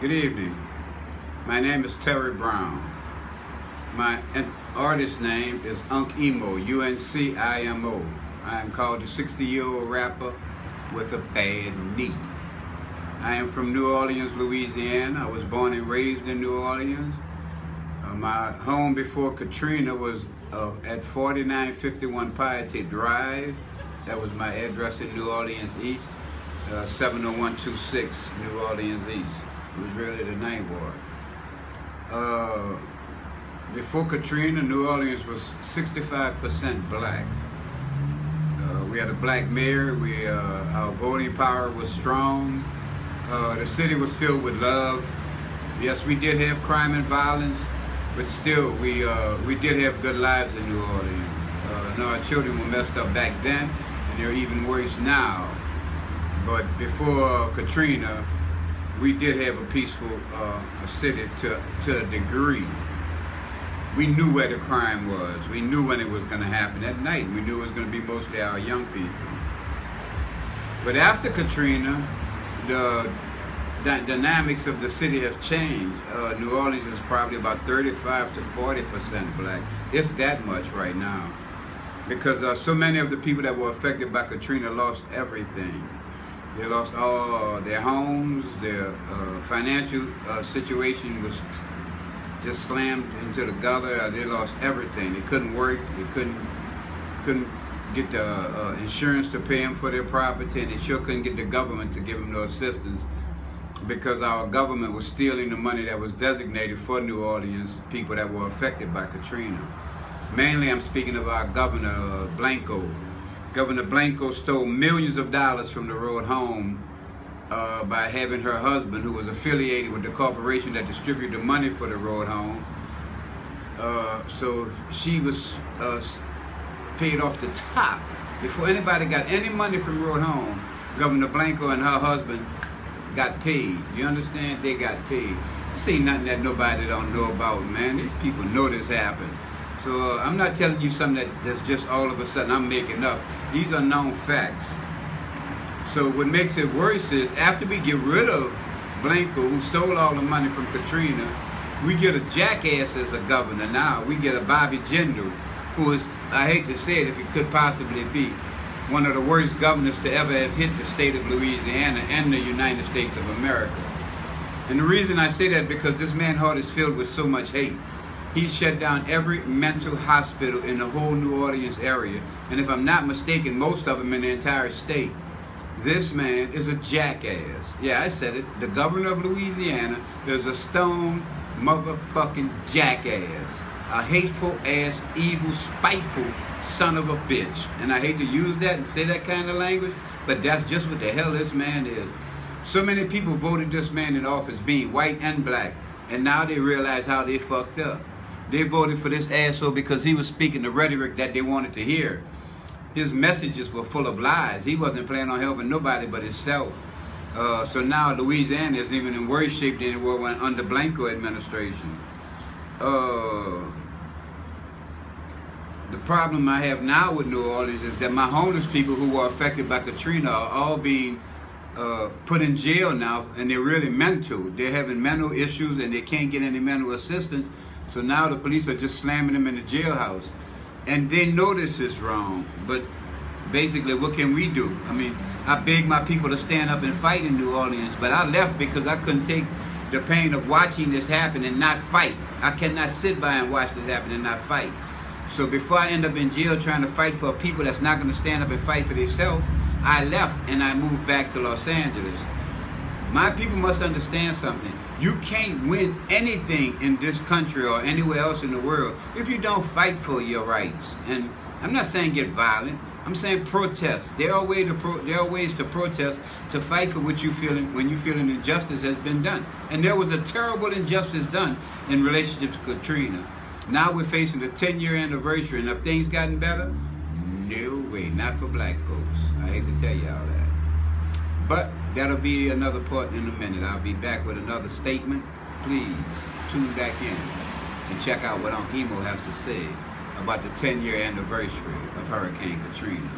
Good evening. My name is Terry Brown. My artist name is Unc Emo, U-N-C-I-M-O. I am called the 60-year-old rapper with a bad knee. I am from New Orleans, Louisiana. I was born and raised in New Orleans. My home before Katrina was at 4951 Piety Drive. That was my address in New Orleans East, 70126 New Orleans East. It was really the Ninth Ward. Before Katrina, New Orleans was 65% black. We had a black mayor. Our voting power was strong. The city was filled with love. Yes, we did have crime and violence, but still, we did have good lives in New Orleans. Our children were messed up back then, and they're even worse now. But before Katrina, we did have a peaceful city to a degree. We knew where the crime was. We knew when it was going to happen at night. We knew it was going to be mostly our young people. But after Katrina, the dynamics of the city have changed. New Orleans is probably about 35 to 40% black, if that much right now. Because so many of the people that were affected by Katrina lost everything. They lost all their homes, their financial situation was just slammed into the gutter. They lost everything. They couldn't work. They couldn't get the insurance to pay them for their property, and they sure couldn't get the government to give them no assistance because our government was stealing the money that was designated for New Orleans people that were affected by Katrina. Mainly, I'm speaking of our governor, Blanco. Governor Blanco stole millions of dollars from the road home by having her husband, who was affiliated with the corporation that distributed the money for the road home. So she was paid off the top. Before anybody got any money from road home, Governor Blanco and her husband got paid. You understand? They got paid. This ain't nothing that nobody don't know about, man. These people know this happened. So I'm not telling you something that's just all of a sudden I'm making up. These are known facts. So what makes it worse is after we get rid of Blanco, who stole all the money from Katrina, we get a jackass as a governor now. We get a Bobby Jindal, who is, I hate to say it if it could possibly be, one of the worst governors to ever have hit the state of Louisiana and the United States of America. And the reason I say that because this man's heart is filled with so much hate. He shut down every mental hospital in the whole New Orleans area. And if I'm not mistaken, most of them in the entire state. This man is a jackass. Yeah, I said it. The governor of Louisiana is a stone motherfucking jackass. A hateful ass, evil, spiteful son of a bitch. And I hate to use that and say that kind of language, but that's just what the hell this man is. So many people voted this man in office, being white and black, and now they realize how they fucked up. They voted for this asshole because he was speaking the rhetoric that they wanted to hear. His messages were full of lies. He wasn't planning on helping nobody but himself. So now Louisiana is even in worse shape than it was under Blanco administration. The problem I have now with New Orleans is that my homeless people who were affected by Katrina are all being put in jail now, and they're really mental. They're having mental issues and they can't get any mental assistance. So now the police are just slamming them in the jailhouse. And they know this is wrong, but basically what can we do? I mean, I begged my people to stand up and fight in New Orleans, but I left because I couldn't take the pain of watching this happen and not fight. I cannot sit by and watch this happen and not fight. So before I end up in jail trying to fight for people that's not going to stand up and fight for themselves, I left and I moved back to Los Angeles. My people must understand something. You can't win anything in this country or anywhere else in the world if you don't fight for your rights. And I'm not saying get violent. I'm saying protest. There are ways to protest, to fight for what you feel when you feel an injustice has been done. And there was a terrible injustice done in relationship to Katrina. Now we're facing the 10-year anniversary, and have things gotten better? No way, not for black folks. I hate to tell you all that. But that'll be another part in a minute. I'll be back with another statement. Please tune back in and check out what Unc Emo has to say about the 10-year anniversary of Hurricane Katrina.